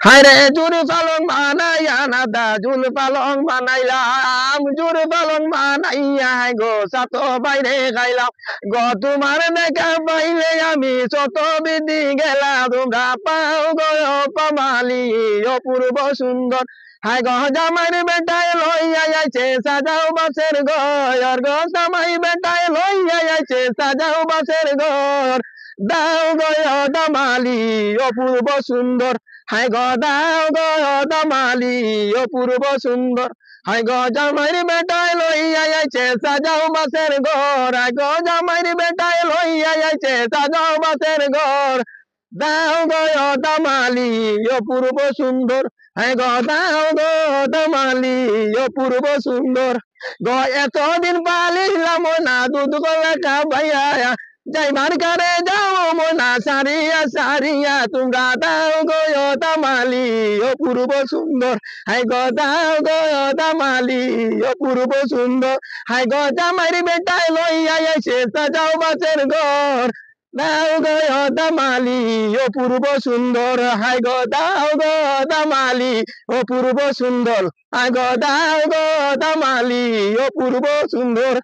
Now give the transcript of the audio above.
হায়রে জুর পালং বানাইয়া নাদা জুল পালং বানাইলাম জুর পালং বানাইয়া গো সাত বাইরে খাইলাম গো তোমার দেখা পাইলে আমি শত বিধি গেলাম তোমরা পাও গো পামালি অপূর্ব সুন্দর হায় গো জামাইর বেটায় লইয়া যাইছে সাজাও বাসের ঘর গো জামাই বেটায় লইয়া যাইছে সাজাও বাসের ঘর দাও গো দামালি অপূর্ব সুন্দর হায় গো দাও গো দামালি অপূর্ব সুন্দর হায় গো জামাইর বেটায় লইয়া যাইছে সাজাও বাসের ঘর হায় গো জামাইর বেটায় লইয়া যাইছে সাজাও বাসের ঘর দাও গো দামালি অপূর্ব সুন্দর হায় গো দাও গো দামালি অপূর্ব সুন্দর গো এতদিন পালিলাম না দুধ গলা ভাইয়া যাইবার কারে যাও মোনা সারিয়া সারিয়া তোমরা দাও গো দামালি অপূর্ব সুন্দর হায় গো দাও গো দামালি অপূর্ব সুন্দর হায় গো জামাইর বেটায় লইয়া এসে সাজাও বাসের ঘর দাও গো দামালি অপূর্ব সুন্দর হায় গো দাও গো দামালি অপূর্ব সুন্দর হায় গো দাও গো দামালি অপূর্ব সুন্দর